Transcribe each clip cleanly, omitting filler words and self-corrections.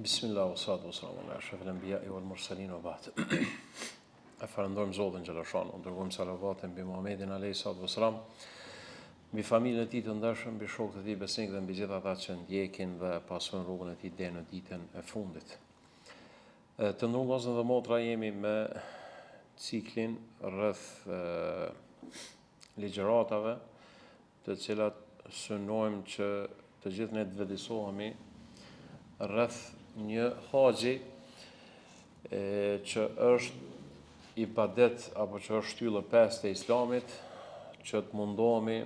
Bismillah, wa salatu wa salamu ala ashrafil anbiya'i wal mursalin wa ba'd. E falenderojmë Zotin xhaleshanu, dërgojmë salavatin mbi Muhamedin alayhi salatu wassalam, mbi familjen e tij të ndershëm, mbi shokët e tij besnik dhe mbi gjithë ata që ndjekin dhe pasojnë rrugën e tij deri në ditën e fundit. Të nderuar vëllezër dhe motra, jemi me ciklin rreth ligjëratave, të cilat synojmë që të gjithë ne të vëdësohemi rreth një haxhi që është ibadet apo që është shtyllë e pestë e Islamit, që të mundohemi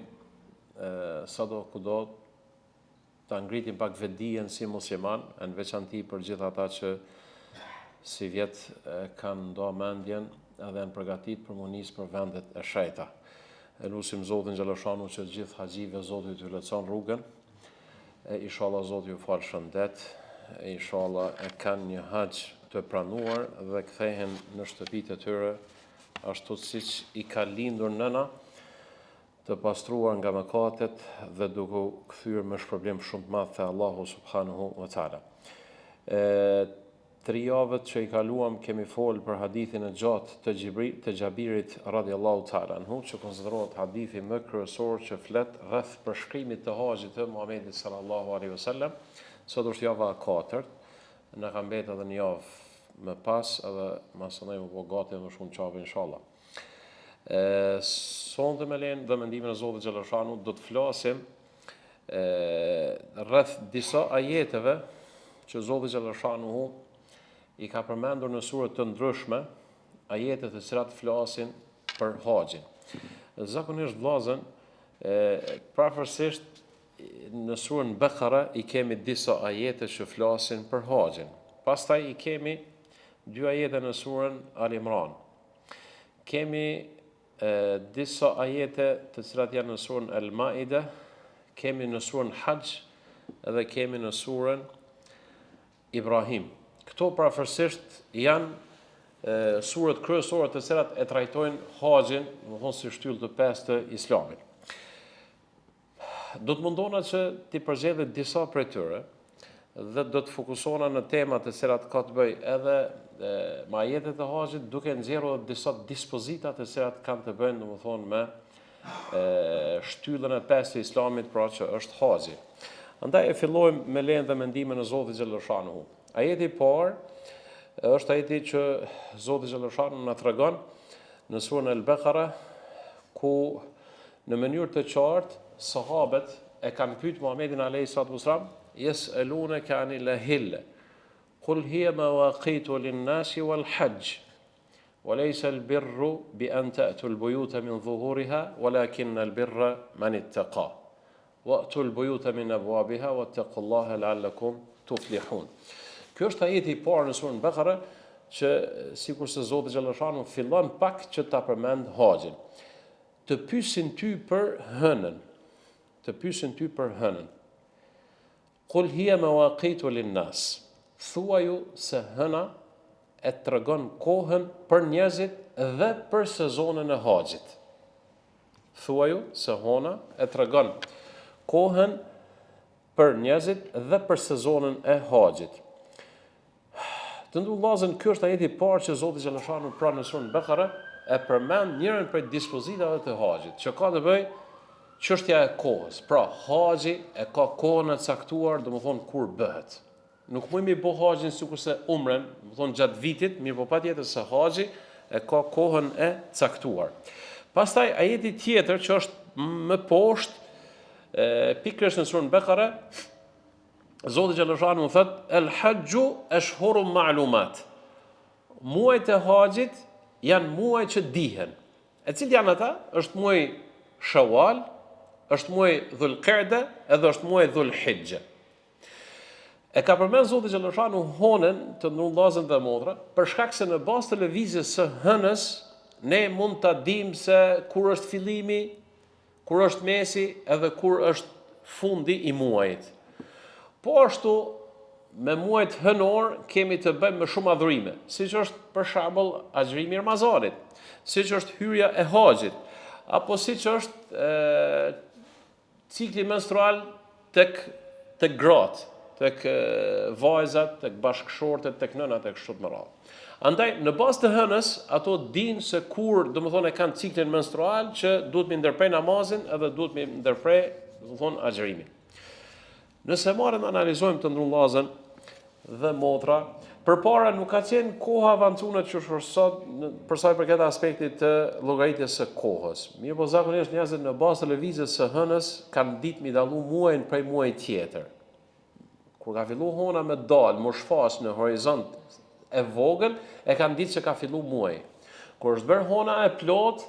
sado kudo ta ngritim pak vetdijen si musliman, në veçanti për gjithë ata që si vjet kanë ndo mendjen edhe janë përgatitur për munis për vendet e shenjta. Lutim Zotin xhaleshanu që gjithë haxhive Zoti t'u lehtëson rrugën. Inshallah Zoti ju fal shëndet. Inshallah e kanë një haxh të pranuar dhe kthehen në shtëpitë e tyre ashtu siç i ka lindur nëna, të pastruar nga mëkatet dhe duke u kthyer me shpërblim shumë të madh te Allahu subhanahu wa taala. 3 javët që i kaluam kemi folë për hadithin e gjatë të Xhabirit radhiyallahu taala anhu, që konsiderohet hadithi më kryesor që flet rreth përshkrimit të haxhit të Muhamedit sallallahu alaihi wasallam. Sot është java e 4, na ka mbetur edhe një javë më pas, edhe masonaj u gati më shumë çave inshallah. Sonte me lejen dhe mendimin e Zotit xhaleshanu do të flasim rreth disa ajeteve që Zoti xhaleshanu i ka përmendur në sure të ndryshme, ajete të cilat flasin për haxhin. Zakonisht vllazën, pavarësisht në surën Bekara i kemi disa ajete që flasin për haxhin. Pastaj i kemi 2 ajete në surën Al-Imran. Kemi disa ajete të cilat janë në surën Al-Maida, kemi në surën Hajj dhe kemi në surën Ibrahim. Këto pavarësisht janë surat kryesore të cilat e trajtojnë haxhin, domethënë si shtyllë të pestë të Islamit. Do të mundona që t'i përgjigje disa prej tyre dhe do të fokusona në tema të cilat ka të bëj edhe me ajetet e haxhit, duke nxjerrur disa dispozita të cilat kanë të bëjnë domethënë me shtyllën e pestë të Islamit, pra që është haxhi. Andaj e fillojmë me lejen dhe mendimin e Zotit xhaleshanu. Ajeti i parë është ajeti që Zoti xhaleshanu na tregon në surën Al-Baqara, ku në mënyrë të qartë sahabët e kanë pyetur Muhamedit alayhi salatu wasalam, yes'alunaka 'anil ahilla qul hiya mawaqitu lin-nasi wal-hajj wa laysa al-birru bi an ta'tu al-buyuta min dhuhuriha walakinna al-birra man ittaqa wa'tu al-buyuta min abwabiha wattaqullaha la'allakum tuflihun. Kjo është ajeti i parë në surën Bekara që sikurse Zoti xhaleshanu fillon pak që ta përmend haxhin. Të pyesin ty për hënën. Qul hiya mawaqitu lin-nas. Thuaju se hëna e tregon kohën për njerëzit dhe për sezonën e haxhit. Thuaju se hëna e tregon kohën për njerëzit dhe për sezonën e haxhit. Të nderuar vëllezër, ky është ajeti i parë që Zoti xhaleshanu pranë në surën Bekara e përmend njërin prej dispozitave të haxhit, që ka të bëjë çështja e kohës. Pra, haxhi e ka kohën e caktuar, domethënë kur bëhet. Nuk mund të bëj haxhin sikurse umren, domethënë gjatë vitit, mirë po patjetër se haxhi e ka kohën e caktuar. Pastaj ajeti tjetër që është më poshtë, pikërisht në surën Bekara, Zoti xhaleshanu thotë el-hajju ashhurun ma'lumat. Muajt e haxhit janë muaj që dihen. E cilë janë ata? Është muaj Shawal, është muaj Dhul-Qa'da, edhe është muaj Dhul-Hijja. E ka përmend Zoti xhaleshanu honën të nderuar vëllezër dhe motra, për shkak se në bazë të lëvizjes së hënës ne mund ta dimë se kur është fillimi, kur është mesi, edhe kur është fundi i muajit. Po ashtu me muajt hënor kemi të bëjmë me shumë adhurime, siç është për shembull agjërimi i Ramazanit, siç është hyrja e haxhit, apo siç është cikli menstrual tek gratë. tek vajzat, tek bashkëshortet, tek nënat e kështu me radhë. Andaj në bazë të hënës ato dinë se kur, domethënë, e kanë ciklin menstrual që duhet mi ndërprej namazin edhe duhet mi ndërprej, domethënë, agjërimin. Nëse marrim analizojmë të ndrullazën dhe motra, përpara nuk ka qenë koha avancuar që është sot për sa i përket aspektit të llogaritjes së kohës. Mirë, po zakonisht njerëzit në bazë të lëvizjes së hënës kanë ditë mi dallu muajin prej muajit tjetër. Kur ka fillu hona me dalë, më shfaq në horizont e vogël, e kanë ditë që ka fillu muaji. Kur është bërë hona e plot,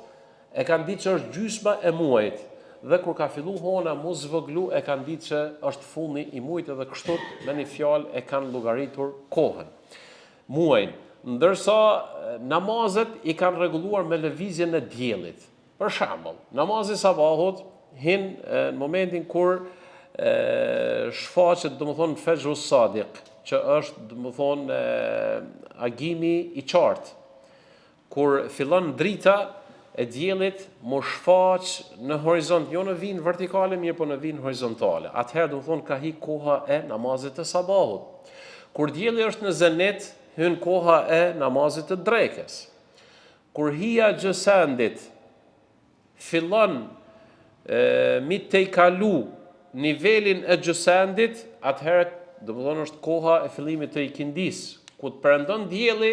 e kanë ditë që është gjysma e muajit. Dhe kur ka fillu hona mu zvoglu, e kanë ditë që është fundi i muajit dhe kështu me një fjalë e kanë llogaritur kohën. Muajin, ndërsa namazet i kanë rregulluar me lëvizjen e diellit. Për shembull, namazi sabahut hin në momentin kur shfaqet, domethënë, Fajru Sadiq, që është, domethënë, agimi i qartë, kur fillon drita e diellit më shfaq në horizont, jo në vijnë vertikale, mirë po në vijnë horizontale. Atëherë, domethënë, ka hi koha e namazit të sabahut. Kur dielli është në zenit, hyn koha e namazit të drekës. Kur hija gjësendit fillon mi te i kalu nivelin e gjësendit, atëherë domethënë është koha e fillimit të ikindis, ku të perëndon dielli,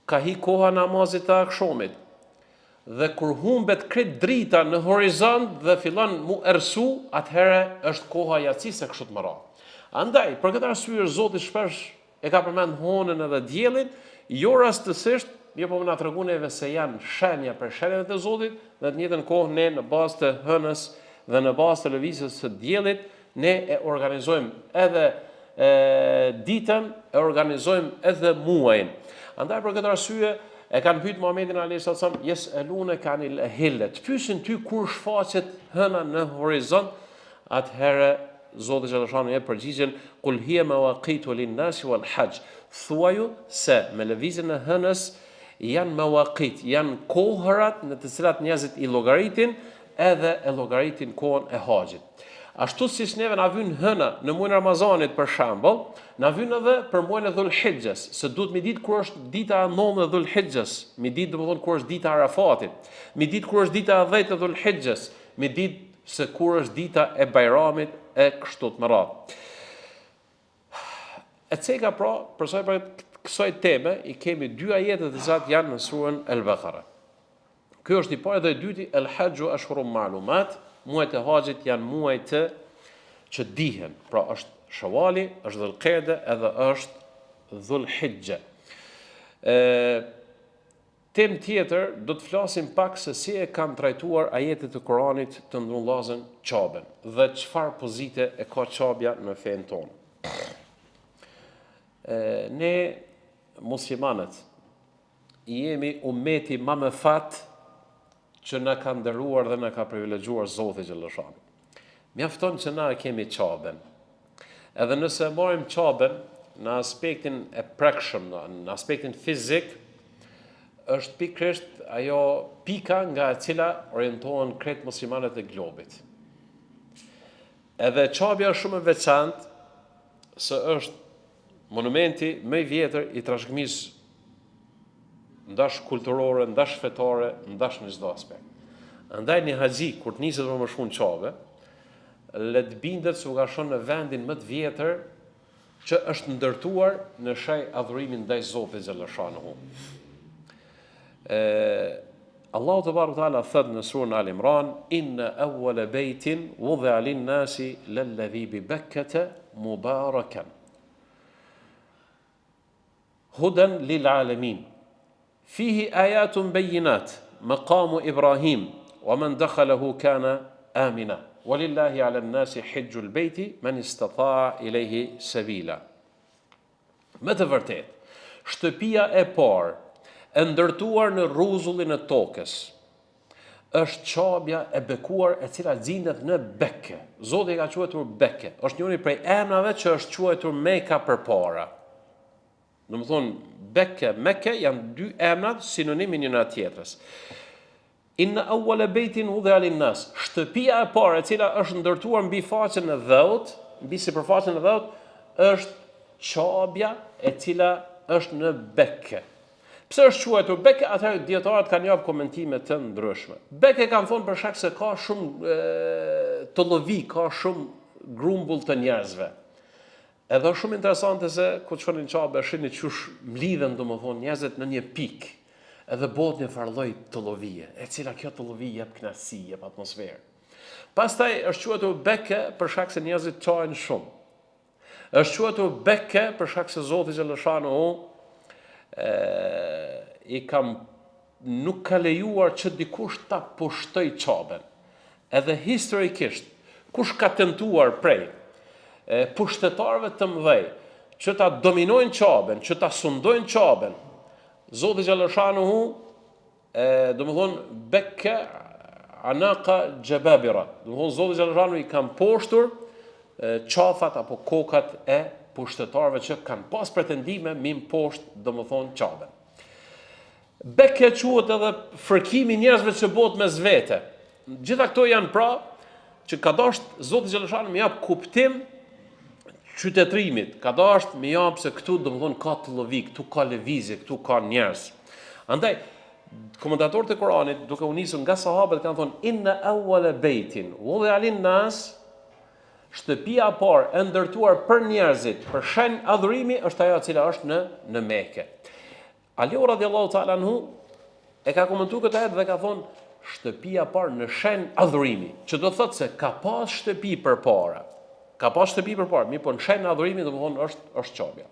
ka hi koha namazit të akshomit. Dhe kur humbet krejt drita në horizont dhe fillon mu ersu, atëherë është koha jacis e kështu të më radhë. Andaj, për këtë arsye Zoti shpesh e ka përmend honën edhe diellin, jo rastësisht, mirë po më na tregon neve se janë shenja për shenjat e Zotit, dhe të njëjtën kohë ne në bazë të hënës dhe në bazë të lëvizjes së diellit, ne e organizojmë edhe ditën, e organizojmë edhe muajin. Andaj për këtë arsye e kanë pyet Muhamedit alayhis salam, "Yes'aluna kanil ahilla", të pyesin ty kur shfaqet hëna në horizont, atëherë Zoti xhallahu e përgjigjen, "Qul hiya mawaqitu lin-nasi wal-hajj", thuaju se me lëvizjen e hënës janë mawaqit, janë kohërat në të cilat njerëzit i llogaritin edhe e llogaritin kohën e haxhit. Ashtu siç neve na vjen hëna në muajin Ramazanit për shembull, na vjen edhe për muajin e Dhul-Hijjes, se duhet mi ditë kur është dita e 9 e Dhul-Hijjes, mi ditë domethënë kur është dita e Arafatit, mi ditë kur është dita e 10 e Dhul-Hijjes, mi ditë se kur është dita e Bajramit e kështu të me radhë. E ceka pra, përsa për kësaj teme, i kemi dy ajete të cilat janë në surën El-Baqara. Ky është i parë dhe i dyti, El-Hajju ashhurum ma'lumat, muajt e haxhit janë muajt që dihen, pra është Shawali, është Dhul-Qa'da edhe është Dhul-Hijja. Temë tjetër, do të flasim pak se si e kanë trajtuar ajetet e Kuranit të ndrullazën qabën dhe çfarë pozite e ka qabja në fenë tonë. Ne, muslimanët, jemi ummeti ma më fat që na ka ndëruar dhe na ka privilegjuar Zoti xhallahu. Mjafton që na kemi qabën. Edhe nëse marrim qabën në aspektin e prekshëm, në aspektin fizik, është pikërisht ajo pika nga e cila orientohen krejt muslimanët e globit. Edhe qabja është shumë e veçantë, se është monumenti më i vjetër i trashëgimisë ndash kulturore, ndash fetare, ndash në çdo aspekt. Andaj një haxhi kur të niset për më shkon qabe, le të bindet se u ka shon në vendin më të vjetër që është ndërtuar në shaj adhurimin ndaj Zotit xhallashanuhu. Allahu tebaraka taala thot në surën Al-Imran, "Inna awwala baytin wudi'a lin-nasi lalladhi bi Bakkata mubarakan hudan lil-alamin fihi ayatun bayyinat maqamu Ibrahim wa man dakhalahu kana amina walillahi 'ala an-nasi hajjul bayti man istata'a ilayhi sabila." Me të vërtetë, shtëpia e parë e ndërtuar në rruzullin e tokës është qabja e bekuar e cila xhindet në Bekke. Zoti ka quajtur Bekke. Është njëri prej emrave që është quajtur Mekka përpara. Domethënë Bekke, Mekke janë dy emrat sinonimi njëra tjetrës. Inna awwala baytin wudi'a lin-nas, shtëpia e parë e cila është ndërtuar mbi faqen e dheut mbi sipërfaqen e dhëut, është qabja e cila është në Bekke. Pse është quajtur Bekke? Atëherë dietarët kanë japur komentime të ndryshme. Bekke kanë thonë për shkak se ka shumë të llovi, ka shumë grumbull të njerëzve. Edhe është shumë interesante se kur shkon në Qabe, shihni çush mlidhen domethënë njerëzit në një pikë. Edhe bëhet një farlloj të llovie, e cila kjo të llovi jep kënaqësi, jep atmosferë. Pastaj është quajtur Bekke për shkak se njerëzit çajnë shumë. Është quajtur Bekke për shkak se Zoti xhaleshanu nuk ka lejuar që dikush ta pushtoj Qaben. Edhe historikisht, kush ka tentuar prej pushtetarëve të mëdhej që ta dominojnë Qaben, që ta sundojnë Qaben, Zoti xhaleshanu domethënë Bekke anaka jababira. Domethënë Zoti xhaleshanu I kanë poshtur qafat apo kokat e pushtetarëve që kanë pas pretendime mi poshtë domethënë Qaben. Bekke quhet edhe fërkimi I njerëzve që bëhet mes vete. Gjitha këto janë pra që ka dashur Zoti xhaleshanu më jap kuptim qytetërimit, ka dashur më jap se këtu domethënë ka të llovi, këtu ka lëvizje, këtu ka njerëz. Andaj komentatorët e Kuranit, duke u nisur nga sahabët, kanë thonë inna awwala baitin wudi'a lin-nas, shtëpia e parë e ndërtuar për njerëzit, për shenjë adhurimi është ajo e cila është në Mekë. Ali radhiyallahu ta'ala anhu e ka komentuar këtë ajet dhe ka thonë shtëpia e parë në shenjë adhurimi, që do thotë se ka pas shtëpi përpara. Ka pas shtëpi përpara, mirë, po në shenjë adhurimi domethënë është Qabja.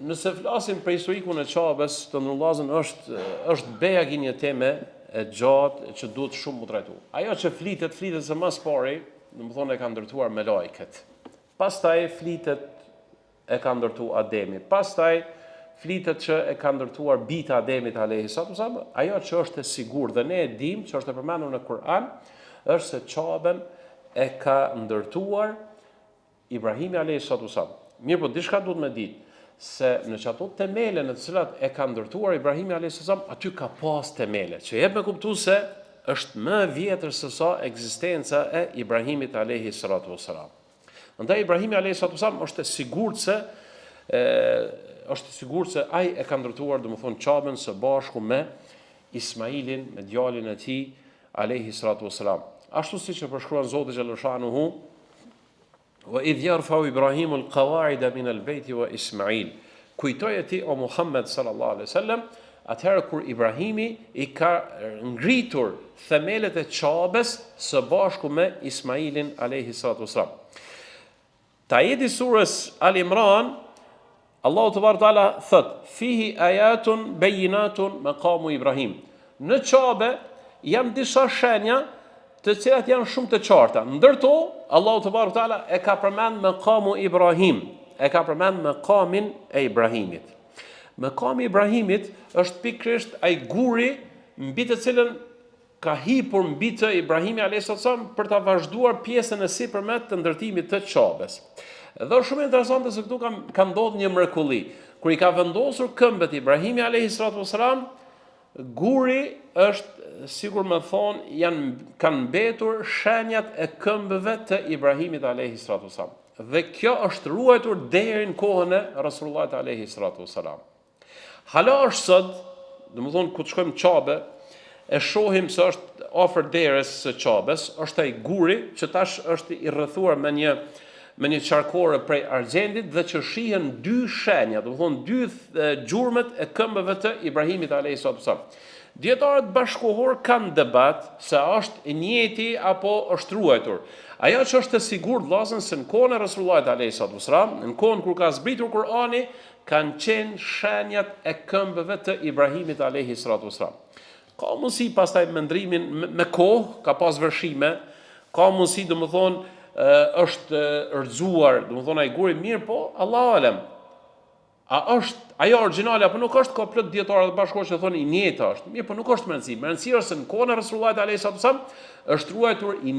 Nëse flasim për historikun e Qabes, të ndërllazën është bejagi një teme e gjatë që duhet shumë mu trajtu. Ajo që flitet se mas pari, domethënë e ka ndërtuar me lajket. Pastaj flitet e ka ndërtuar Ademi. Pastaj flitet që e ka ndërtuar bita Ademit alayhi salatu. Ajo që është e sigurt dhe ne e dim që është e përmendur në Kur'an, është se Qaben e ka ndërtuar Ibrahimi alayhi salatu. Mirë, po diçka duhet me ditë se në ato temele në të cilat e ka ndërtuar Ibrahimi alayhi salatu, aty ka pas temele, që jep me kuptuar se është më vjetër se sa ekzistenca e Ibrahimit alayhi salatu wasalam. Andaj Ibrahimi alayhi salatu wasalam është e sigurt se ai e ka ndërtuar domethënë Qaben së bashku me Ismailin, me djalin e tij alayhi salatu wasalam. Ashtu siç e përshkruan Zoti xhaleshanuhu, wa idh yarfa'u Ibrahimu al-qawa'ida min al-bayti wa Ismail. Kujtoje ti o Muhammed sallallahu alaihi wasallam, atëherë kur Ibrahimi I ka ngritur themelet e Qabes së bashku me Ismailin alayhi salatu wasalam. Tajeti surës Al-Imran, Allahu te barekuala thot: "Fihi ayatun bayinatun maqamu Ibrahim." Në Qabe janë disa shenja të cilat janë shumë të qarta. Ndërto, Allahu te barekuala e ka përmend maqamu Ibrahim, e ka përmend maqamin e Ibrahimit. Maqami I Ibrahimit është pikërisht ai guri mbi të cilën ka hipur mbi të Ibrahimi alayhis salam për ta vazhduar pjesën e sipërmet të ndërtimit të Qabes. Dhe është shumë interesante se këtu ka ndodhur një mrekulli. Kur I ka vendosur këmbët Ibrahimi alayhis salam, guri është, sigur më thonë, kanë mbetur shenjat e këmbëve të Ibrahimit alayhis salam. Dhe kjo është ruajtur deri në kohën e Rasulullahit alayhis salam. Hala është sot, domethënë ku të shkojmë në Qabe, e shohim se është afër derës së Qabes, është ai guri që tash është I rrethuar me një qarkore prej argjendit dhe që shihen dy shenja, domethënë dy gjurmët e këmbëve të Ibrahimit alayhis salam. Dietarët bashkohor kanë debat se është I njëjti apo është ruajtur. Ajo që është e sigurt vllazën se në kohën e Rasulullahit alayhis salam, në kohën kur ka zbritur Kur'ani, kanë qenë shenjat e këmbëve të Ibrahimit alayhis salam. Ka mundësi pastaj me ndrimin me kohë, ka pas vërshime, ka mundësi domethënë është rrëzuar, domethënë ai guri mirë, po Allahu alem. A është ajo origjinale apo nuk është? Ka plot dietarë të bashkuar që thonë I njëjta është. Mirë, po nuk është më rëndësi. Më rëndësi është se në kohën e Rasulullahit alayhis salam është ruajtur I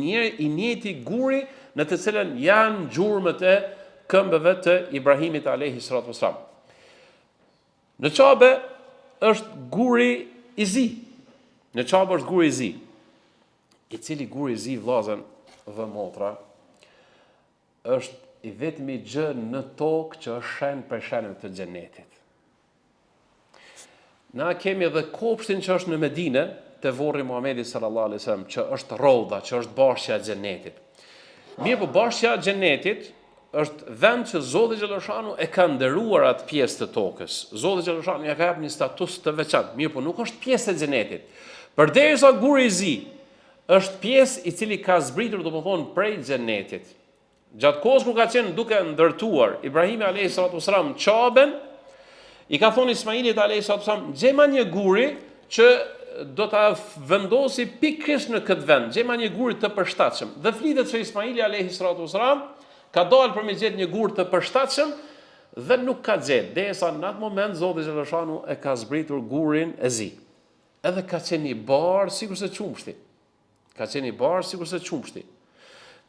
njëjti guri në të cilën janë gjurmët e këmbëve të Ibrahimit alayhis salam. Në Qabe është guri I zi. Në Qabe është guri I zi. I cili guri I zi vllazën dhe motra është i vetmi gjë në tokë që është shenjë për shenjave të xhenetit. Na kemi edhe kopshtin që është në Medinë, te vorri Muhamedi sallallahu alaihi wasallam, që është rrodha, që është bashkja e xhenetit. Mirë, po bashkja e xhenetit është vend që Zoti xhaleshanu e ka nderuar atë pjesë të tokës. Zoti xhaleshanu ja ka jap një status të veçantë. Mirë, po nuk është pjesë e xhenetit. Përderisa guri i zi është pjesë i cili ka zbritur, domethënë, prej xhenetit. Gjatë kohës kur ka qenë duke ndërtuar Ibrahimi alayhis salam Qaben, i ka thonë Ismailit alayhis salam, gjema një guri që do ta vendosi pikërisht në këtë vend, gjema një gur të përshtatshëm. Dhe flitet se Ismaili alayhis salam ka dalë për me gjetë një gur të përshtatshëm dhe nuk ka gjetë, derisa në atë moment Zoti xhaleshanu e ka zbritur gurin e zi. Edhe ka qenë i barë sikurse qumshti. Ka qenë i barë sikurse qumshti.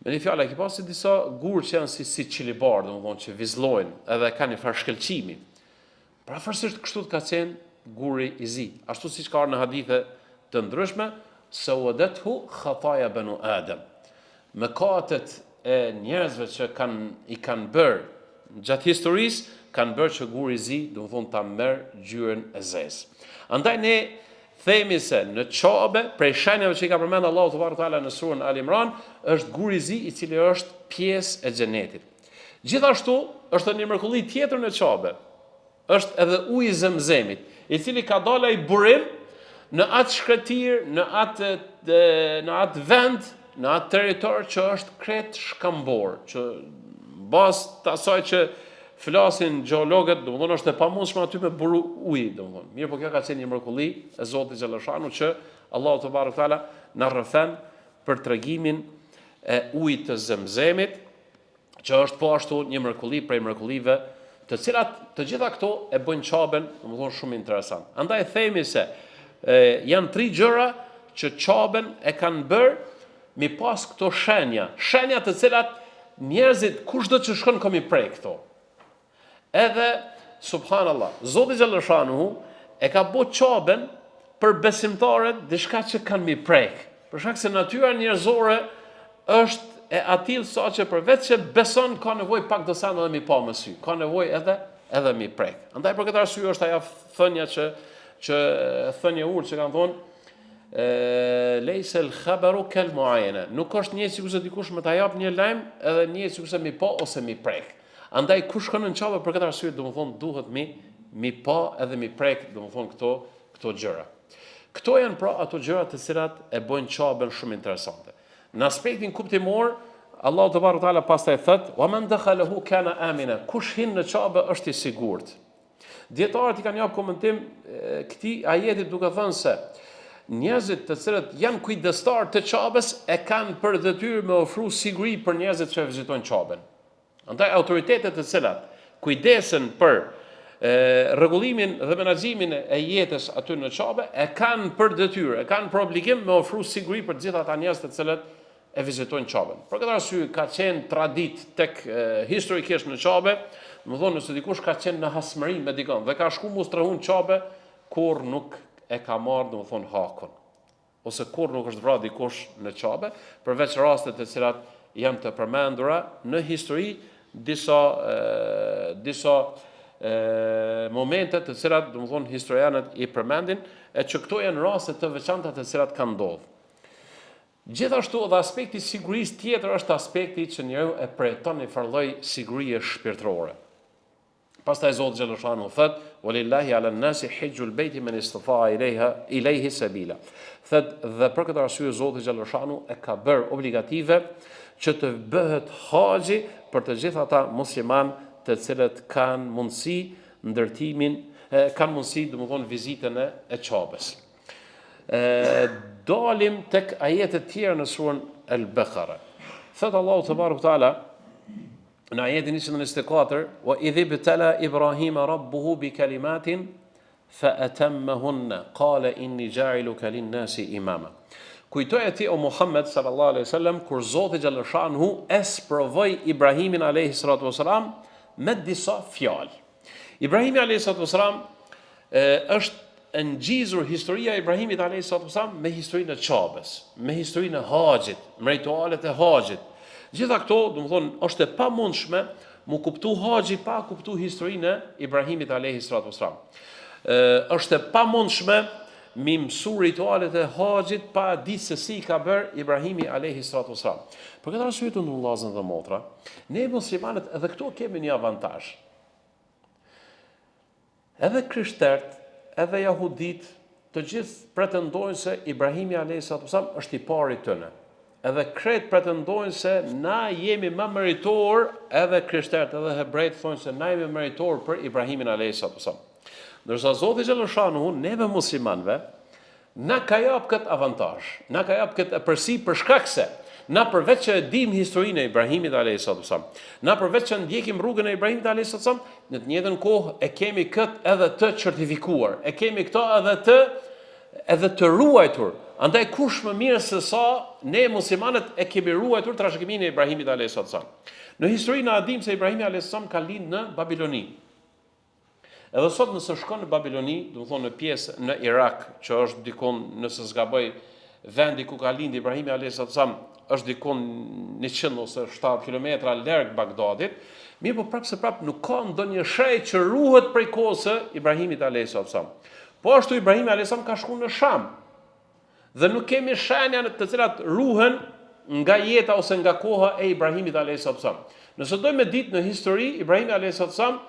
Me një fjalë, ki pasi disa gurë që janë si qilibar, domethënë që vizllojnë, edhe kanë një farë shkëlqimi. Praferësisht kështu ka qenë guri i zi. Ashtu siç ka në hadithe të ndryshme, sawadathu khataya banu Adam. Mëkatet e njerëzve që i kanë bërë gjatë historisë, kanë bërë që guri i zi, domethënë ta merr ngjyrën e zezë. Andaj ne themi se në Qabe, prej shenjave që i ka përmend Allahu te Teala në surën Al Imran, është guri i zi i cili është pjesë e xhenetit. Gjithashtu është një mrekulli tjetër në Qabe. Është edhe uji i Zemzemit, i cili ka dalë ai burim në atë shkretir, në atë vend, në atë territor që është krejt shkambor, që bazë të asaj që flasin gjeologët, domethënë është e pamundshme aty me buru uji, domethënë. Mirë, po kjo ka qenë një mrekulli e Zotit xhaleshanu që Allahu te Teala na rrëfen për tregimin e ujit të Zemzemit, që është po ashtu një mrekulli prej mrekullive, të cilat të gjitha këto e bëjnë Qaben, domethënë shumë interesant. Andaj themi se janë 3 gjëra që Qaben e kanë bërë mi pas këto shenja të cilat njerëzit kushdo që shkon komi prej këto. Edhe, subhanallah, Zoti xhaleshanu e ka bërë Qaben për besimtarët diçka që kanë mi prek. Për shkak se natyra njerëzore është e atill sa që përveç që beson ka nevojë pak do sa edhe mi pa më sy. Ka nevojë edhe mi prek. Andaj për këtë arsye është ajo thënia që thënia urtë që kanë thonë lejse l-khabaru kal muayana. Nuk është një sikurse dikush më ta jap një lajm edhe një sikurse mi pa ose mi prek. Andaj kush shkon në Qabe për këtë arsye, domethënë duhet mi pa edhe mi prek, domethënë këto gjëra. Këto janë pra ato gjëra të cilat e bëjnë Qaben shumë interesante. Në aspektin kuptimor, Allahu te Teala pastaj thot: "Wa man dakhalahu kana amina." Kush hin në Qabe është i sigurt. Dietarët i kanë jap komentim këtij ajeti duke thënë se njerëzit të cilët janë kujdestar të Qabes e kanë për detyrë me ofru siguri për njerëzit që vizitojnë Qaben. Andaj autoritetet të cilat kujdesen për rregullimin dhe menaxhimin e jetës aty në Qabe e kanë për detyrë, e kanë për obligim me ofru siguri për të gjithë ata njerëz të cilët e vizitojnë Qaben. Për këtë arsye ka qenë tradit tek historikisht në Qabe, domethënë nëse dikush ka qenë në hasmëri me dikon dhe ka shku mu strehun Qabe, kur nuk e ka marrë domethënë hakun. Ose kur nuk është vrarë dikush në Qabe, përveç rastet të cilat janë të përmendura në histori, disa momente të cilat domethënë historianët i përmendin, e që këto janë raste të veçanta të cilat kanë ndodhur. Gjithashtu edhe aspekti i sigurisë tjetër është aspekti që njeriu e përjeton një farë lloj sigurie shpirtërore. Pastaj Zoti xhaleshanu thot: "Walillahi 'ala an-nasi hajjul bayti man istata'a ilayhi sabila." Thot dhe për këtë arsye Zoti xhaleshanu e ka bërë obligative që të bëhet haxhi për të gjithë ata musliman të cilët kanë mundësi domethënë vizitën e Qabes. Dalim tek ajetet tjera në surën Al-Baqara. Thot Allahu te Teala në ajetin 124: "Wa idh ibtala Ibrahima rabbuhu bi kalimatin fa atammahunna qala inni ja'iluka lin-nasi imama." Kujtoj atij o Muhammed sallallahu alaihi wasallam kur Zoti xhaleshanu e sprovoi Ibrahimin alayhi salatu wasalam me disa fjalë. Ibrahimi alayhi salatu wasalam është ngjizur historia e Ibrahimit alayhi salatu wasalam me historinë e Qabes, me historinë e haxhit, me ritualet e haxhit. Gjitha këto, domethënë, është e pamundshme mu kuptu haxhi pa kuptu historinë e Ibrahimit alayhi salatu wasalam. Është e pamundshme mi mësu ritualet e haxhit pa ditë se si ka bërë Ibrahimi alayhi salatu wasalam. Për këtë arsye të vëllezër dhe motra, ne muslimanët edhe këtu kemi një avantazh. Edhe krishterët, edhe jahudit, të gjithë pretendojnë se Ibrahimi alayhi salatu wasalam është i pari tyne. Edhe kretë pretendojnë se na jemi më meritor, edhe krishterët, edhe hebrejt thonë se na jemi meritor për Ibrahimin alayhi salatu wasalam. Ndërsa Zoti xhaleshanuhu neve muslimanëve na ka jap këtë avantazh, na ka jap këtë përsi për shkak se na përveç që e dim historinë e Ibrahimit alayhi salatu wasalam, na përveç që ndjekim rrugën e Ibrahimit alayhi salatu wasalam, në të njëjtën kohë e kemi këtë edhe të certifikuar, e kemi këto edhe të ruajtur. Andaj kush më mirë se sa ne muslimanët e kemi ruajtur trashëgiminë e Ibrahimit alayhi salam. Në historinë na dim se Ibrahimi alayhi salam ka lindur në Babiloni. Edhe sot nëse shkon në Babiloni, do të thonë në pjesë në Irak, që është dikon nëse s'gaboj vendi ku ka lindur Ibrahimi alayhi salam, është dikon 100 ose 7 kilometra larg Bagdadit, mirë po prapë nuk ka ndonjë shrej që ruhet prej kohës së Ibrahimit alayhi salam. Po ashtu Ibrahimi alayhi salam ka shkuar në Sham. Dhe nuk kemi shenja të cilat ruhen nga jeta ose nga koha e Ibrahimit alayhi salam. Nëse dojmë ditë në histori, Ibrahimi alayhi salam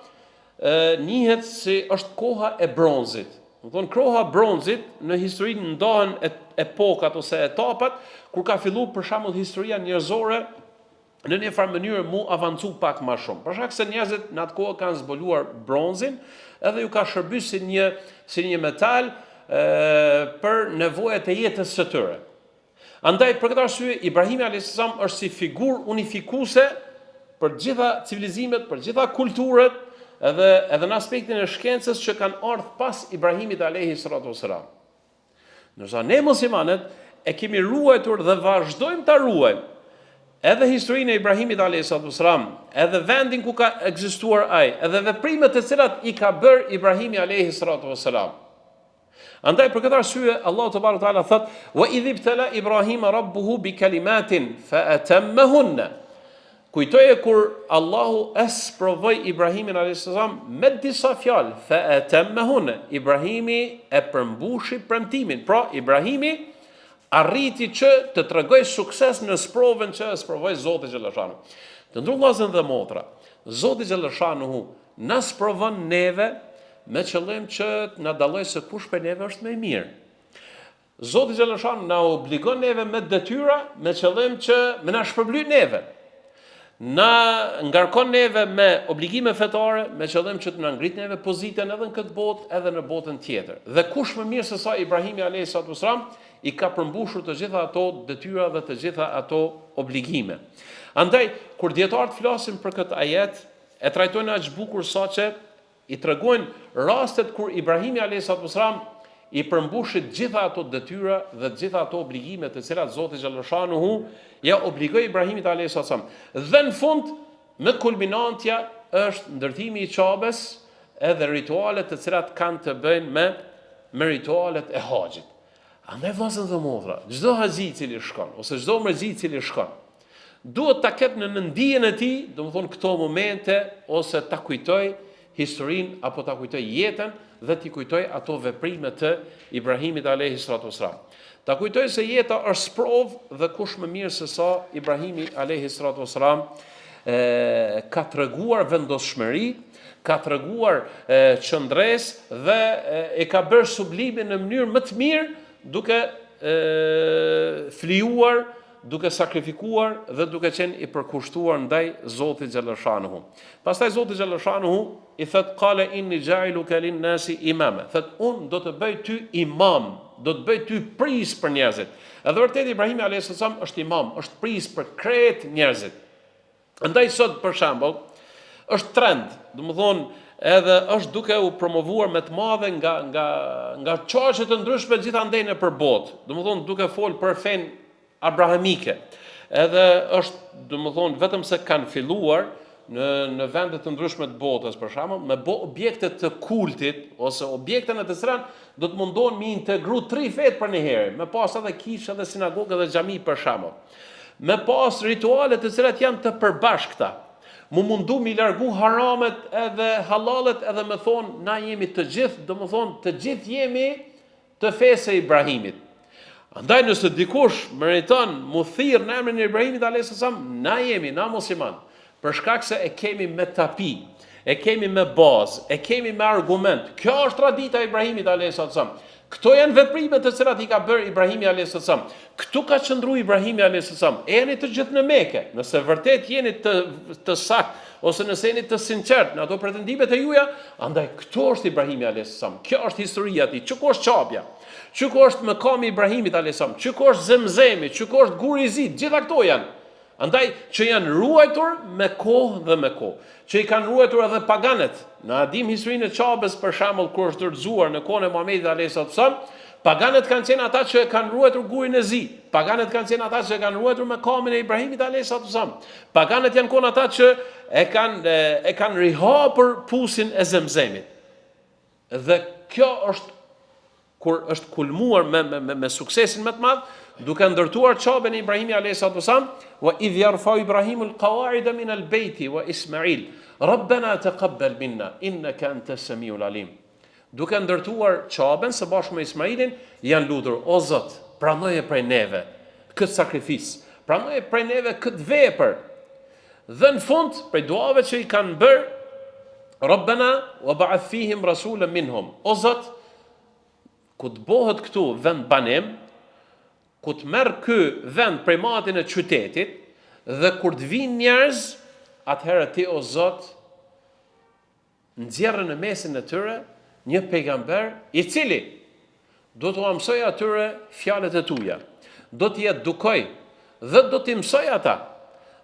njihet si është koha e bronzit. Do të thonë koha e bronzit në historinë ndahen epokat ose etapat kur ka filluar për shembull historia njerëzore në një farë mënyrë mu avancu pak më shumë. Për shkak se njerëzit në atë kohë kanë zbuluar bronzin, edhe ju ka shërbyer si një metal për nevojat e jetës së tyre. Andaj për këtë arsye Ibrahimi alayhis salam është si figurë unifikuese për gjitha civilizimet, për gjitha kulturët, edhe në aspektin e shkencës që kanë ardhur pas Ibrahimit alayhis salam. Ndërsa ne muslimanët e kemi ruajtur dhe vazhdojmë ta ruajmë edhe historinë e Ibrahimit alayhis salam, edhe vendin ku ka ekzistuar ai, edhe veprimet të cilat i ka bërë Ibrahimi alayhis salam. Andaj për këtë arsye Allahu te barekuhu teala thot: "Wa idh ibtala Ibrahima rabbuhu bi kalimatin fa atammahunna." Kujtoje kur Allahu provoi Ibrahimin alayhis salam me disa fjalë, fa atammahunna. Ibrahimi e përmbushi premtimin. Pra Ibrahimi arriti që të tregoj sukses në sprovën që sprovoi Zoti xhaleshanuhu. Të nderuar vëllezër dhe motra, Zoti xhaleshanuhu na sprovon neve me qëllim që të na dallojë se kush për neve është më i mirë. Zoti xhaleshanuhu na obligon neve me detyra me qëllim që me na shpërblyt neve. Na ngarkon neve me obligime fetare me qëllim që të na ngrit neve pozitën edhe në këtë botë edhe në botën tjetër. Dhe kush më mirë se sa Ibrahimi alayhis salam i ka përmbushur të gjitha ato detyra dhe të gjitha ato obligime. Andaj kur dietarët flasin për këtë ajet, e trajtojnë aq bukur saqë i tregojnë rastet kur Ibrahimi alayhis salam i përmbushi të gjitha ato detyra dhe të gjitha ato obligime të cilat Zoti xhaleshanuhu ja obligoi Ibrahimit alayhis salam. Dhe në fund me kulminantja është ndërtimi i Qabes edhe ritualet të cilat kanë të bëjnë me ritualet e haxhit. Andaj vëllezër dhe motra, çdo haxhi i cili shkon ose çdo umrëzi i cili shkon, duhet ta ketë në ndijen e tij, domethënë këto momente ose ta kujtoj historinë apo ta kujtoj jetën dhe t'i kujtoj ato veprime të Ibrahimit alayhis salam. Ta kujtoj se jeta është sprovë dhe kush më mirë se sa Ibrahimi alayhis salam ka treguar vendoshmëri, ka treguar qëndresë dhe e ka bërë sublimin në mënyrë më të mirë duke flijuar, duke sakrifikuar dhe duke qenë i përkushtuar ndaj Zotit xhaleshanuhu. Pastaj Zoti xhaleshanuhu i thot: "Qala inni ja'iluka lin-nasi imama." Thot: "Un do të bëj ty imam, do të bëj ty pris për njerëzit." Edhe vërtet Ibrahimi alayhis salam është imam, është pris për krejt njerëzit. Andaj sot për shembull është trend, domethënë edhe është duke u promovuar me të madhe nga çarqe të ndryshme gjithandej nëpër botë. Domethënë duke fol për fen abrahamike. Edhe është, domethënë, vetëm se kanë filluar në vende të ndryshme të botës, për shembull, me objekte të kultit ose objekte në të cilat do të mundohen mi integru 3 fetë për një herë, me pas edhe kishë edhe sinagogë edhe xhami për shembull. me pas rituale të cilat janë të përbashkëta, mu mundu mi largu haramet edhe halalet edhe me thonë, na jemi të gjithë, do më thonë, të gjithë jemi të fesë e Ibrahimit. Andaj nëse dikush meriton mu thirr në emrin e Ibrahimit a.s. na jemi, na musliman, për shkak se e kemi me tapi, e kemi me bazë, e kemi me argument. Kjo është tradita e Ibrahimit a.s. Këto janë veprimet të cilat i ka bërë Ibrahimi a.s. Këtu ka qëndru Ibrahimi a.s. Jeni të gjithë në Mekë, nëse vërtet jeni të sakt, ose nëse jeni të sinqert në ato pretendimet e juja, andaj këtu është Ibrahimi a.s. Kjo është historia ti, çka është Qabja, çka është mëkami i Ibrahimit a.s., çka është Zemzemi, çka është Guri i Zit, gjitha këto janë. Andaj që janë ruajtur me kohë dhe me kohë, që i kanë ruajtur edhe paganet. Na dim historinë e Qabës për shembull kur është ndërzuar në kohën e Muhamedit a.s. Paganet kanë qenë ata që e kanë ruajtur Gurin e Zi. Paganet kanë qenë ata që e kanë ruajtur mëkamin e Ibrahimit a.s. Paganet janë qenë ata që e kanë rihapur pusin e Zemzemit. Dhe kjo është kur është kulmuar me suksesin më të madh, duke ndërtuar Qabën e Ibrahimit a.s. wa idh yarfa Ibrahimu al-qawa'ida min al-bayti wa Ismail Rabbana taqabbal minna innaka antas samiul alim. Duke ndërtuar Qabën së bashku me Ismailin, janë lutur, o Zot, pranoje prej neve këtë sakrifis, pranoje prej neve këtë vepër. Dhe në fund, prej duave që i kanë bërë, Rabbana wa ba'ath fihim rasulan minhum. O Zot, ku të bëhet këtu vend banim, ku të merr ky vend primatin e qytetit, dhe kur të vinë njerëz, atëherë ti o Zot nxjerrë në mesin e tyre një pejgamber i cili do t'u mësoj atyre fjalët e tuaja, do t'i edukoj dhe do t'i mësoj ata.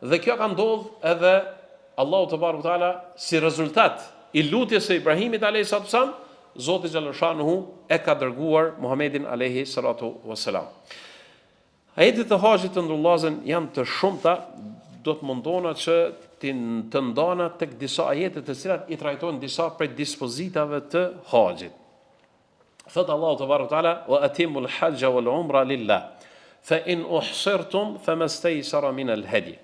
Dhe kjo ka ndodhur edhe Allahu te barekuhu teala si rezultat i lutjes së Ibrahimit alayhis salam, Zoti xhallashanuhu e ka dërguar Muhamedit alayhi salatu wassalam. Ajetet e haxhit të ndrullazën janë të shumta, do të mundona që të ndana tek disa ajete të cilat i trajtojnë disa prej dispozitave të haxhit. Thot Allahu te barekuhu teala wa atimul hajja wal umra lillah fa in uhsirtum famastaysara min al hadi.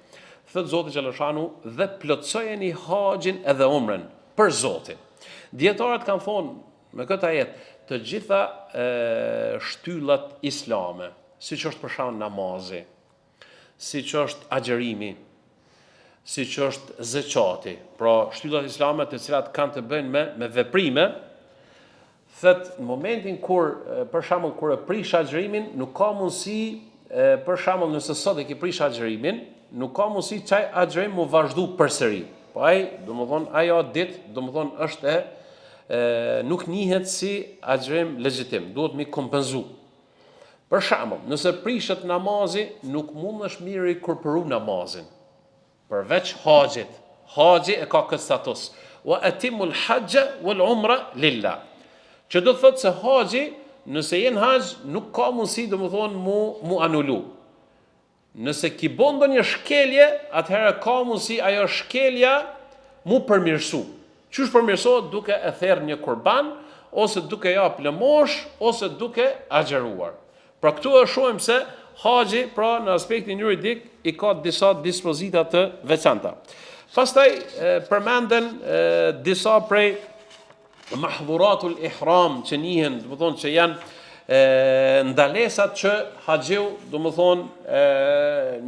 Thot Zoti xhallashanuhu dhe plotsojeni haxhin edhe umrën për Zotin. Dietarët kanë thonë me këtë ajet të gjitha shtyllat islame, siç është për shembull namazi, siç është agjerimi, siç është zeqati, pra shtyllat islame të cilat kanë të bëjnë me veprime, thot në momentin kur për shembull kur e prish agjerimin, nuk ka mundësi për shembull nëse sot e ke prish agjerimin, nuk ka mundësi çaj agjerim mu vazhdu përsëri. Po ai, domethënë ajo ditë, domethënë është nuk njihet si agjerim legjitim, duhet mi kompenzu. Për shembull, nëse prishet namazi, nuk mundesh mirë i kurpëru namazin. Përveç haxhit. Haxhi e ka këtë status. Wa atimul hajja wal umra lillah. Që do thotë se haxhi, nëse jeni haxh, nuk ka mundësi domethënë mu anulu. Nëse ki bën ndonjë shkelje, atëherë ka mundësi ajo shkelja mu përmirësu. Qysh përmirësohet? Duke e therr një kurban, ose duke jap lëmosh, ose duke agjeruar. Pra këtu e shohim se haxhi, pra në aspektin juridik, i ka disa dispozita të veçanta. Pastaj përmenden disa prej mahdhuratul ihram që njihen, do të thonë që janë ndalesat që haxhiu, do të thonë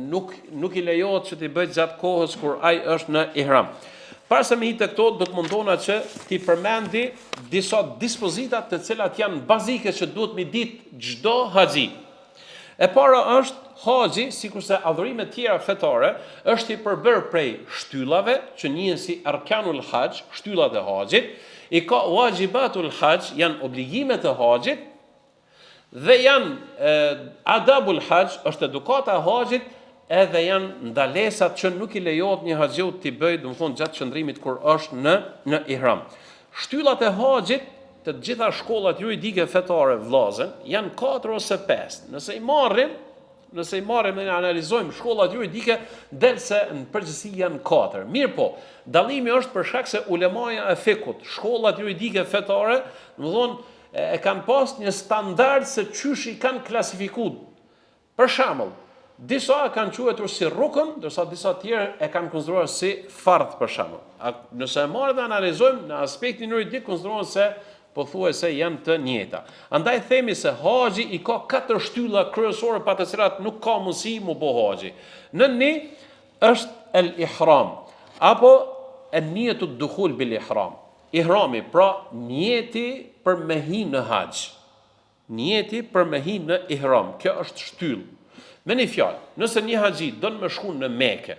nuk i lejohet që t'i bëjë gjatë kohës kur ai është në ihram. Para se me hitë këto, do të mundona që t'i përmendi disa dispozita të cilat janë bazike që duhet mi ditë çdo haxhi. E para është haxhi, sikurse adhurimet tjera fetare, është i përbërë prej shtyllave që njihen si arkanul haxh, shtyllat e haxhit, i ka wajibatul haxh, janë obligimet e haxhit, dhe janë adabul haxh, është edukata e haxhit, edhe janë ndalesat që nuk i lejohet një haxhiu t'i bëjë, domethënë gjatë qëndrimit kur është në ihram. Shtyllat e haxhit të gjitha shkollat juridike fetare vllazën janë 4 ose 5. Nëse i marrim dhe analizojmë shkollat juridike, del se në përgjithësi janë 4. Mirë po, dallimi është për shkak se ulemaja e fikut, shkollat juridike fetare, domethënë e kanë pas një standard se çysh i kanë klasifikuar. Për shembull, Disa e kanë quajtur si rukn, ndërsa disa tjerë e kanë konsideruar si fardh për shembull. Nëse e marrim dhe analizojmë në aspektin juridik, konsiderohen se pothuajse janë të njëjta. Andaj themi se haxhi i ka 4 shtylla kryesore pa të cilat nuk ka mundësi mu bë haxhi. Në një është el-ihram apo an-niyatu ad-dukhul bil-ihram. Ihrami, pra niyeti për me hi në haxh. Niyeti për me hi në ihram, kjo është shtyllë. Me një fjalë, nëse një haxhi don me shku në Mekë,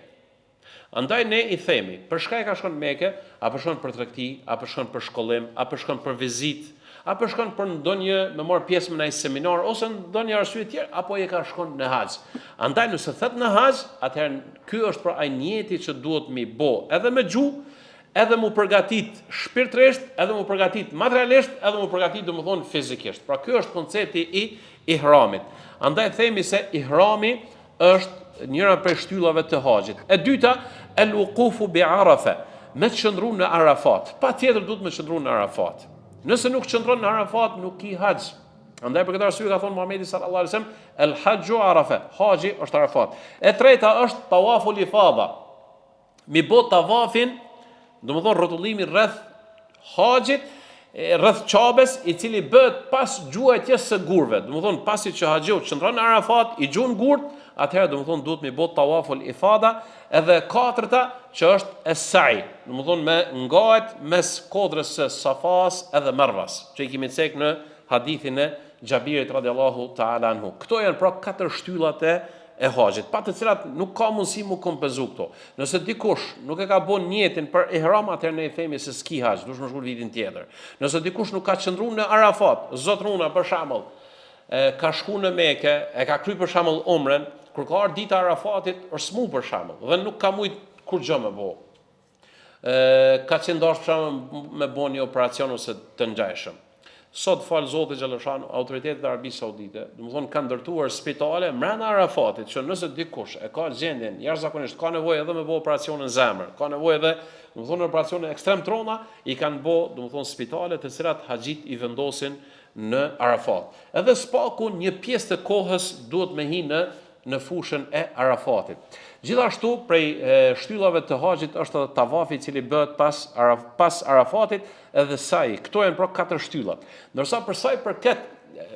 andaj ne i themi, për shka e ka shkon në Mekë, apo shkon për tregti, apo shkon për shkollim, apo shkon për vizitë, apo shkon për ndonjë me marr pjesë në një seminar ose ndonjë arsye tjetër, apo e ka shkon në haxh. Andaj nëse thet në haxh, atëherë ky është pra ai niyeti që duhet mi bë, edhe me gjuhë, edhe mu përgatit shpirtërisht, edhe mu përgatit materialisht, edhe mu përgatit domethënë fizikisht. Pra ky është koncepti i ihramit. Andaj themi se ihrami është njëra prej shtyllave të haxhit. E dyta, el-wuqufu bi Arafa, me qëndru në Arafat. Patjetër duhet me qëndru në Arafat. Nëse nuk qëndron në Arafat, nuk ki haxh. Andaj për këtë arsye ka thonë Muhamedi sallallahu alaihi wasallam, el-hajju Arafa, haxhi është Arafat. E treta është tawaful ifada. Mi bë tawafin, domethënë rrotullimi rreth haxhit, rreth Qabes, i cili bëhet pas gjuajtjes së gurëve. Domethënë pasi që haxhiu qëndron në Arafat, i gjuan gurt, atëherë domethënë duhet mi bë tawaful ifada, edhe katërta që është es-sa'i, domethënë me ngahet mes kodrës së Safas edhe Marwas, që i kemi cek në hadithin e Xhabirit radhiyallahu ta'ala anhu. Këto janë pra 4 shtyllat e haxhit, pa të cilat nuk ka mundësi mu kompenzu këto. Nëse dikush nuk e ka bën niyetin për ihram, atëherë ne i themi se s'ki haxh, duhet më shkruaj vitin tjetër. Nëse dikush nuk ka qëndruar në Arafat, zotruna për shembull, ka shku në Mekë, e ka kryer për shembull umren, kur ka ardhur dita e Arafatit, është smu për shembull, dhe nuk ka mujt kur gjë më bë. Ka qenë dash për shembull me bën një operacion ose të ngjajshëm. Sot fal Zoti xhaleshan, autoritetet e Arabisë Saudite, domethënë kanë ndërtuar spitale brenda Arafatit, që nëse dikush e ka gjendjen jashtëzakonisht, ka nevojë edhe me bë operacion në zemër, ka nevojë edhe domethënë operacione ekstrem trona, i kanë bë domethënë spitale të cilat haxhit i vendosin në Arafat. Edhe spaku një pjesë të kohës duhet me hi në fushën e Arafatit. Gjithashtu prej shtyllave të haxhit është edhe tavafi i cili bëhet pas Arafatit, edhe sa'i. Këto janë pra 4 shtylla. Ndërsa për sa i përket,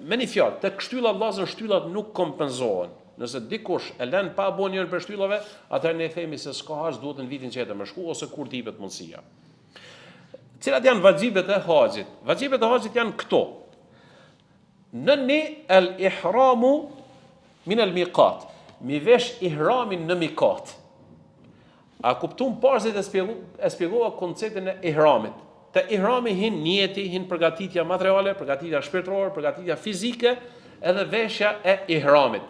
me një fjalë, tek shtylla vllazën shtyllat nuk kompenzohen. Nëse dikush e lën pa bën njërin për shtyllave, atëherë ne themi se s'ka haxh, duhet në vitin tjetër më shku ose kur t'jepet mundësia. Cilat janë vajxhibet e haxhit? Vajxhibet e haxhit janë këto. Nëni el-ihramu min el-miqat. Mi vesh ihramin në mikat. A kuptum parzit e spjegova konceptin e ihramit. Te ihrami hin niyeti, hin përgatitja materiale, përgatitja shpirtërore, përgatitja fizike, edhe veshja e ihramit.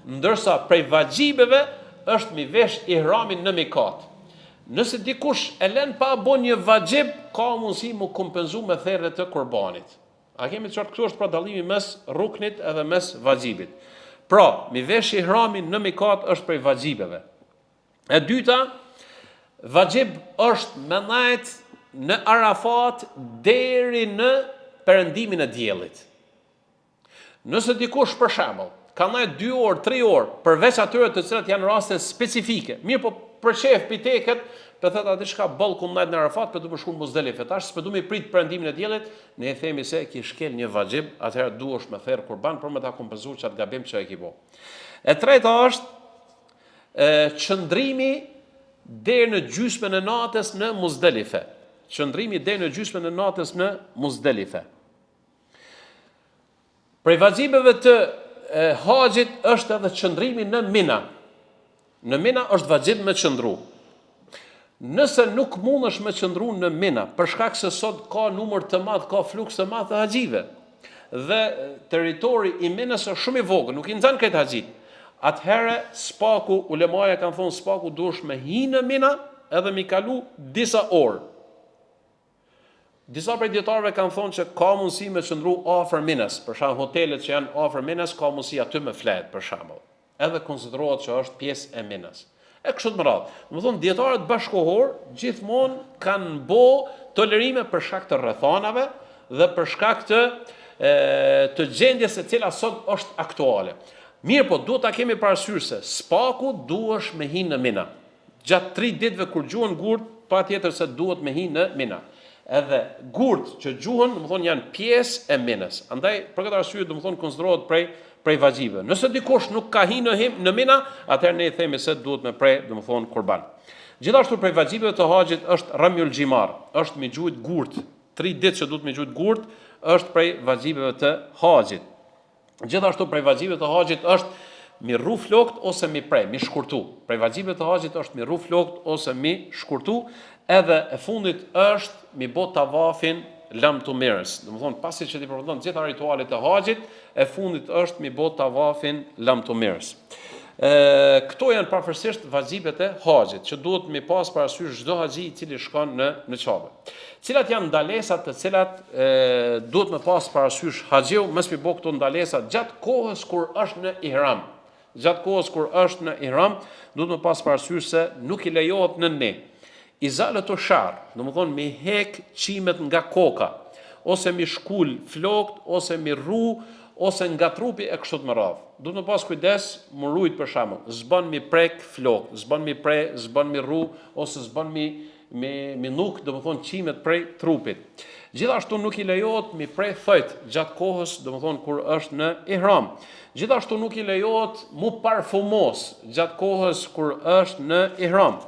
Ndërsa prej vajxhibeve është mi vesh ihramin në mikat. Nëse dikush e lën pa bën një vajxhib, ka mundësi mu kompenzu me therrje të qurbanit. A kemi të qartë, këtu është pra dallimi mes ruknit edhe mes vajxhibit. Pra, mi vesh ihramin në mikat është prej vajxhibeve. E dyta, vajxhib është me najt në Arafat deri në perëndimin e diellit. Nëse dikush për shembull ka najt 2 orë, 3 orë, përveç atyre të cilat janë raste specifike, mirë po për shef piteket, për thëtë atë shka boll ku najt në Arafat, për du për shku në Muzdelife, tash s'për du me prit perëndimin e diellit, ne e themi se ki shkel një vajxhib, atëherë duhesh me therr kurban për me ta kompenzuar çat gabim që e ki bo. E treta është qëndrimi deri në gjysmën e natës në Muzdelife. Qëndrimi deri në gjysmën e natës në Muzdelife. Prej vajxhibeve të haxhit është edhe qëndrimi në Mina. Në Mina është vajxhib me qëndru. Nëse nuk mundesh me qëndru në Mina, për shkak se sot ka numër të madh, ka fluks të madh të haxhive, dhe territori i Minës është shumë i vogël, nuk i nxan këtë haxhit. Atëherë spaku, ulemaja kanë thonë spaku duhesh me hi në Mina edhe mi kalu disa orë. Disa prej dietarëve kanë thonë që ka mundësi me qëndru afër Minës, për shembull hotelet që janë afër Minës ka mundësi aty me flet për shembull. Edhe konsiderohet që është pjesë e Minës. E kështu të radhë. Domethënë dietarët bashkohor gjithmonë kanë bë tolerime për shkak të rrethanave dhe për shkak të gjendjes e cila sot është aktuale. Mirë po, duhet ta kemi parasysh se spaku duhesh me hinë në Mina. Gjatë 3 ditëve kur gjuhen gurt, patjetër se duhet me hinë në Mina. Edhe gurt që gjuhen, domethënë janë pjesë e Minës. Andaj për këtë arsye domethënë konsiderohet prej vaxhive. Nëse dikush nuk ka hinë në Mina, atëherë ne i themi se duhet me prej domethënë kurban. Gjithashtu prej vaxhiveve të haxhit është ramyul xhimar, është me gjujt gurt. 3 ditë që duhet me gjujt gurt është prej vaxhiveve të haxhit. Gjithashtu prej vaxhiveve të haxhit është mi rru flokt ose mi prej, mi shkurtu. Prej vaxhiveve të haxhit është mi rru flokt ose mi shkurtu, edhe e fundit është mi bë tavafin lam të mirës. Domethënë pasi që ti përfundon të gjitha ritualet e haxhit, e fundit është mi bë tavafin lam të mirës. Këto janë pavarësisht vaxhivet e haxhit, që duhet mi pas parasysh çdo haxhi i cili shkon në Kabe. Cilat janë ndalesat të cilat duhet me pas parasysh haxhiu, mos mi bë këto ndalesa gjatë kohës kur është në ihram. Gjatë kohës kur është në ihram, duhet me pas parasysh se nuk i lejohet në ne. Izalatu shar, domethënë mi hek qimet nga koka, ose mi shkul flokt, ose mi rru, ose nga trupi e kështu me radhë. Duhet me pas kujdes, më rujt për shembull, s'bën mi prek flokt, s'bën mi pre, s'bën mi rru, ose s'bën mi nuk, domethënë qimet prej trupit. Gjithashtu nuk i lejohet mi prej thojt gjatë kohës, domethënë kur është në ihram. Gjithashtu nuk i lejohet mu parfumos gjatë kohës kur është në ihram.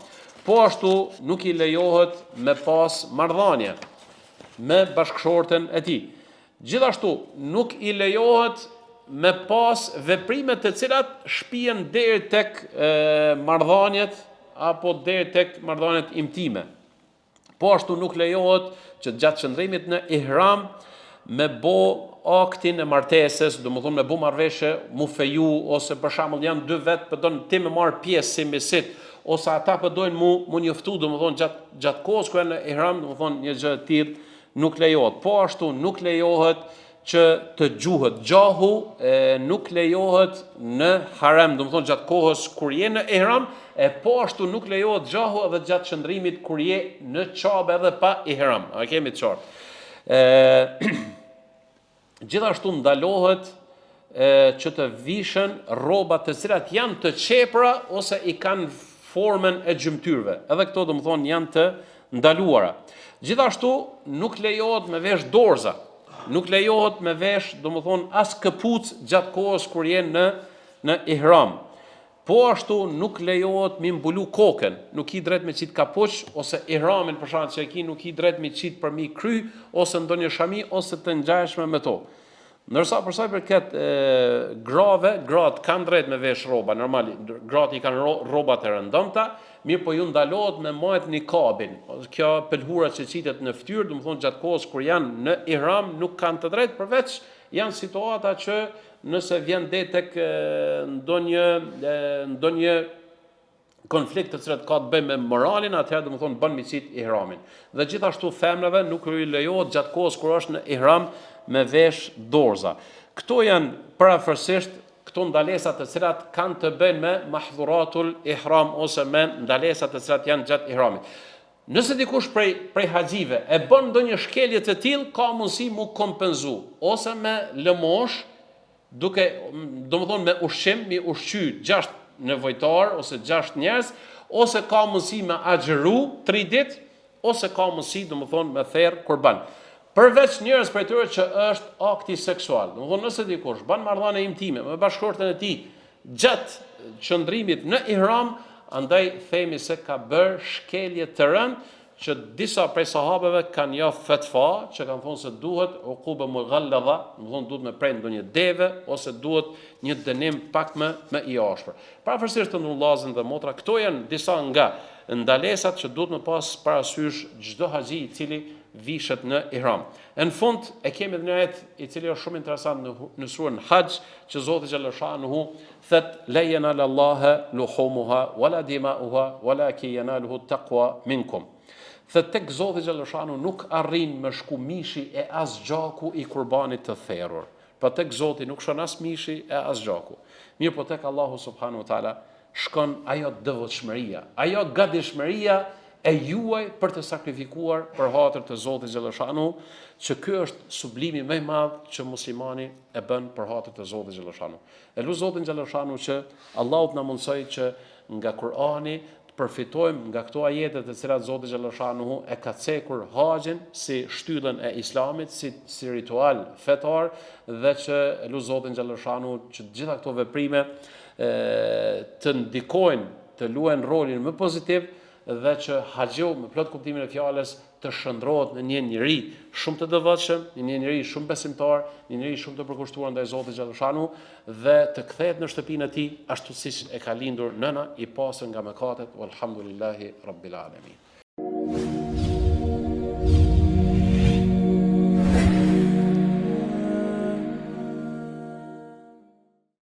Po ashtu nuk i lejohet me pas marrëdhënie me bashkëshorten e tij. Gjithashtu nuk i lejohet me pas veprime të cilat shpihen deri tek marrëdhëniet apo deri tek marrëdhëniet intime. Po ashtu nuk lejohet që gjatë qëndrimit në ihram me bo aktin e martesës, domethënë me bo marrëveshje, mu feju, ose për shembull janë 2 vet që don ti me marr pjesë si mesit, ose ata po dojnë mu njoftu, domethënë gjatë kohës kur janë në ihram, domethënë një gjë e tillë nuk lejohet. Po ashtu nuk lejohet që të gjuhet gjahu, nuk lejohet në harem, domethënë gjatë kohës kur je në ihram, e po ashtu nuk lejohet gjahu edhe gjatë qëndrimit kur je në Kabe edhe pa ihram. A kemi të qartë. Gjithashtu ndalohet që të vishën rroba të cilat janë të qepra ose i kanë formën e gjymtyrve. Edhe këto domethënë janë të ndaluara. Gjithashtu nuk lejohet me vesh dorza. Nuk lejohet me vesh, domethënë as këpucë gjatë kohës kur je në ihram. Po ashtu nuk lejohet me mbulu kokën, nuk i drejt me qit kapuç ose ihramin për shkak që nuk i drejt me qit për mi kry ose ndonjë shami ose të ngjashme me to. Ndërsa për sa i përket gratë kanë drejt me vesh rroba, normal, gratë i kanë rrobat e rëndomta, mirë po ju ndalohet me majt nikabin. Kjo pelhura që qitet në fytyrë, domethënë gjatë kohës kur janë në ihram nuk kanë të drejtë, përveç janë situata që nëse vjen deri tek ndonjë konflikt të cilat ka të bëjë me moralin, atëherë domethënë bën me qit ihramin. Dhe gjithashtu femrave nuk i lejohet gjatë kohës kur është në ihram me vesh dorza. Këto janë parafërsisht këto ndalesat të cilat kanë të bëjnë me mahdhuratul ihram ose me ndalesat të cilat janë gjatë ihramit. Nëse dikush prej haxhive e bën ndonjë shkelje të tillë, ka mundësi mu kompenzu ose me lëmosh, duke domethënë me ushqim, mi ushqy 6 nevojtar ose 6 njerëz, ose ka mundësi me agjëru 3 ditë, ose ka mundësi domethënë me therr kurban. Përveç njerëz prej tyre që është akti seksual. Domethënë nëse dikush bën marrëdhënie intime me bashkëshorten e tij gjatë qëndrimit në ihram, andaj themi se ka bërë shkelje të rëndë që disa prej sahabeve kanë ja fatva që kanë thonë se duhet uquba mughalladha, domethënë duhet me prend ndonjë deve ose duhet një dënim pak më i ashpër. Pavarësisht të ndërllazën dhe motra, këto janë disa nga ndalesat që duhet me pas parasysh çdo haxhi i cili vishet në ihram. Në fund e kemi një ajet i cili është shumë interesant në surën Hajj, që Zoti xhallahu shanuhu thot la yanalallaha luhumuha wala dima'uha walakin yanaluhu taqwa minkum. Thot tek Zoti xhallahu shanuhu nuk arrin me shku mishi e as gjaku i kurbanit të therrur. Po tek Zoti nuk shkon as mishi e as gjaku. Mirë po tek Allahu subhanahu wa taala shkon ajo devotshmëria, ajo gatishmëria e juaj për të sakrifikuar për hatër të Zotit Xhelashanu, që ky është sublimi më i madh që muslimani e bën për hatër të Zotit Xhelashanu. E lu Zotin Xhelashanu që Allahu të na mundsoj që nga Kur'ani të përfitojmë nga këto ajete të cilat Zoti Xhelashanu e ka cekur haxhin si shtyllën e Islamit, si ritual fetar, dhe që lu Zotin Xhelashanu që të gjitha këto veprime të ndikojnë, të luajnë rolin më pozitiv, dhe që haxhiu me plot kuptimin e fjalës të shndrohet në një njeri shumë të devotshëm, një njeri shumë besimtar, një njeri shumë të përkushtuar ndaj Zotit Xhelashanu, dhe të kthehet në shtëpinë e tij ashtu siç e ka lindur nëna i pastër nga mëkatet, walhamdulillahi rabbil alamin.